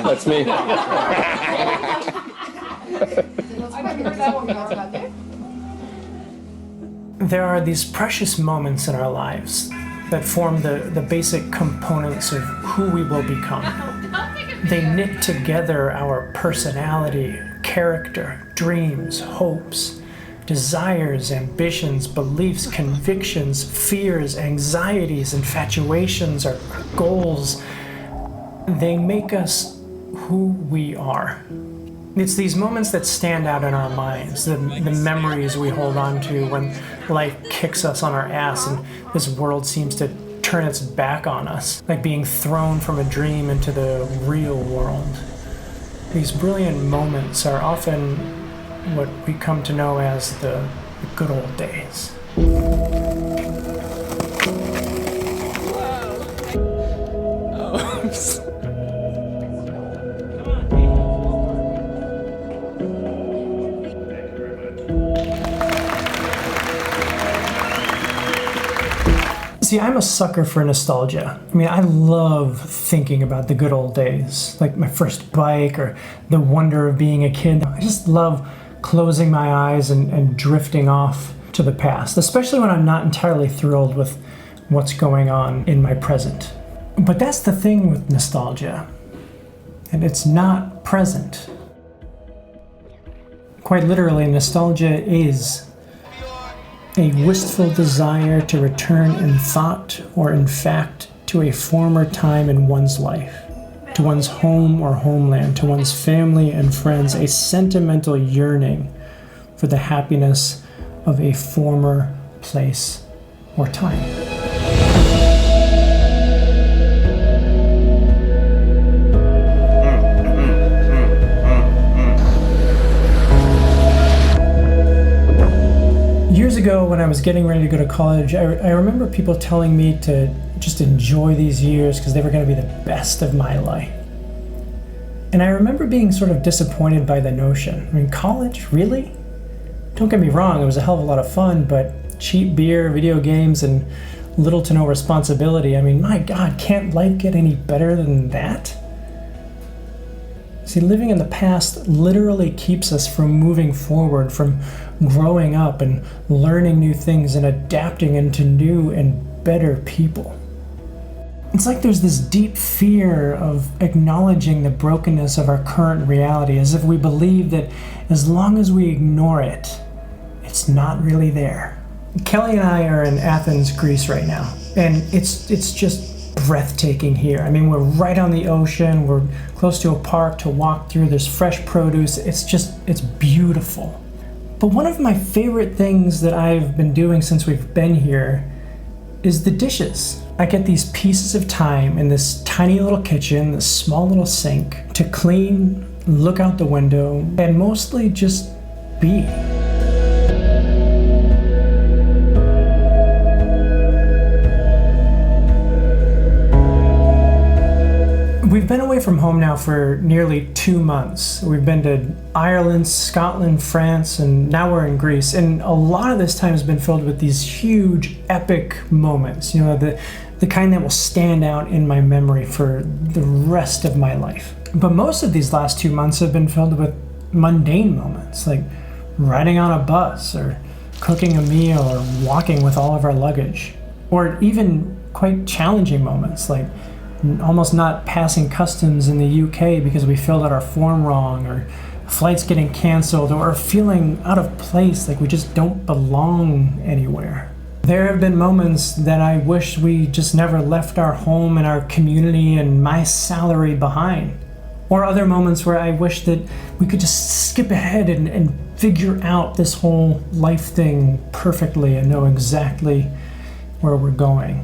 That's me. There are these precious moments in our lives that form the basic components of who we will become. They knit together our personality, character, dreams, hopes, desires, ambitions, beliefs, convictions, fears, anxieties, infatuations, our goals. They make us who we are. It's these moments that stand out in our minds, the memories we hold on to when life kicks us on our ass and this world seems to turn its back on us, like being thrown from a dream into the real world. These brilliant moments are often what we come to know as the good old days. See, I'm a sucker for nostalgia. I mean, I love thinking about the good old days, like my first bike or the wonder of being a kid. I just love closing my eyes and drifting off to the past, especially when I'm not entirely thrilled with what's going on in my present. But that's the thing with nostalgia, and it's not present. Quite literally, nostalgia is a wistful desire to return in thought or in fact to a former time in one's life, to one's home or homeland, to one's family and friends, a sentimental yearning for the happiness of a former place or time. Years ago, when I was getting ready to go to college, I remember people telling me to just enjoy these years because they were going to be the best of my life. And I remember being sort of disappointed by the notion. I mean, college, really? Don't get me wrong, it was a hell of a lot of fun, but cheap beer, video games, and little to no responsibility. I mean, my God, can't life get any better than that? See, living in the past literally keeps us from moving forward, from growing up and learning new things and adapting into new and better people. It's like there's this deep fear of acknowledging the brokenness of our current reality, as if we believe that as long as we ignore it, it's not really there. Kelly and I are in Athens, Greece right now, and it's just breathtaking here. I mean, we're right on the ocean, we're close to a park to walk through, there's fresh produce, it's beautiful. But one of my favorite things that I've been doing since we've been here is the dishes. I get these pieces of time in this tiny little kitchen, this small little sink, to clean, look out the window, and mostly just be. We've been away from home now for nearly 2 months. We've been to Ireland, Scotland, France, and now we're in Greece. And a lot of this time has been filled with these huge, epic moments, you know, the kind that will stand out in my memory for the rest of my life. But most of these last 2 months have been filled with mundane moments, like riding on a bus, or cooking a meal, or walking with all of our luggage. Or even quite challenging moments, like almost not passing customs in the UK because we filled out our form wrong, or flights getting canceled, or feeling out of place, like we just don't belong anywhere. There have been moments that I wish we just never left our home and our community and my salary behind. Or other moments where I wish that we could just skip ahead and figure out this whole life thing perfectly and know exactly where we're going.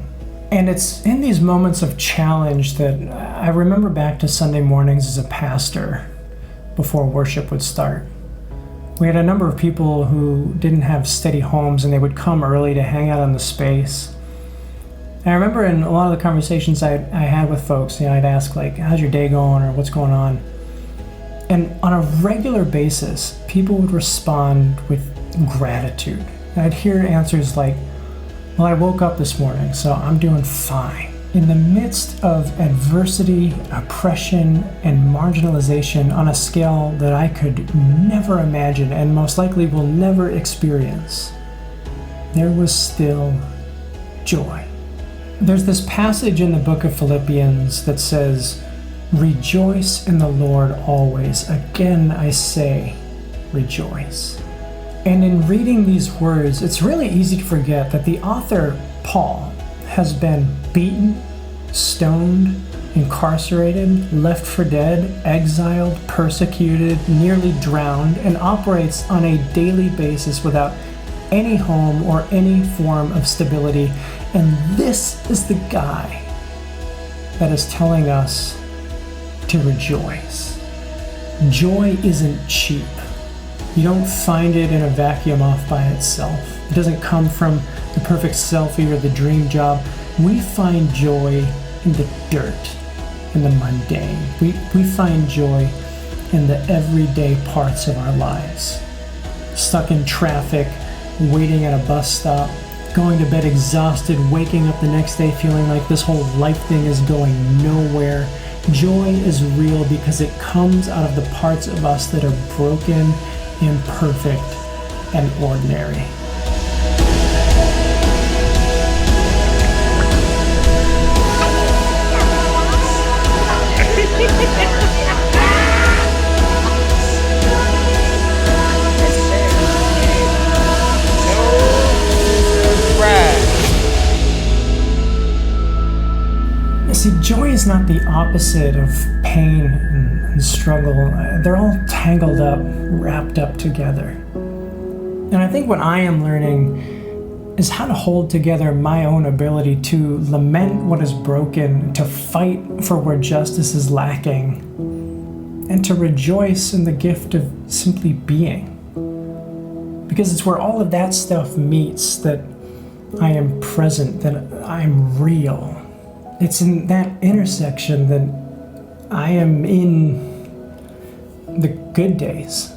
And it's in these moments of challenge that I remember back to Sunday mornings as a pastor before worship would start. We had a number of people who didn't have steady homes, and they would come early to hang out on the space. And I remember in a lot of the conversations I had with folks, you know, I'd ask, like, how's your day going, or what's going on? And on a regular basis, people would respond with gratitude. And I'd hear answers like, well, I woke up this morning, so I'm doing fine. In the midst of adversity, oppression, and marginalization on a scale that I could never imagine and most likely will never experience, there was still joy. There's this passage in the book of Philippians that says, "Rejoice in the Lord always. Again, I say, rejoice." And in reading these words, it's really easy to forget that the author, Paul, has been beaten, stoned, incarcerated, left for dead, exiled, persecuted, nearly drowned, and operates on a daily basis without any home or any form of stability. And this is the guy that is telling us to rejoice. Joy isn't cheap. You don't find it in a vacuum off by itself. It doesn't come from the perfect selfie or the dream job. We find joy in the dirt, in the mundane. We find joy in the everyday parts of our lives. Stuck in traffic, waiting at a bus stop, going to bed exhausted, waking up the next day feeling like this whole life thing is going nowhere. Joy is real because it comes out of the parts of us that are broken, imperfect, and ordinary. See, joy is not the opposite of pain and struggle. They're all tangled up, wrapped up together. And I think what I am learning is how to hold together my own ability to lament what is broken, to fight for where justice is lacking, and to rejoice in the gift of simply being. Because it's where all of that stuff meets that I am present, that I am real. It's in that intersection that I am in the good days.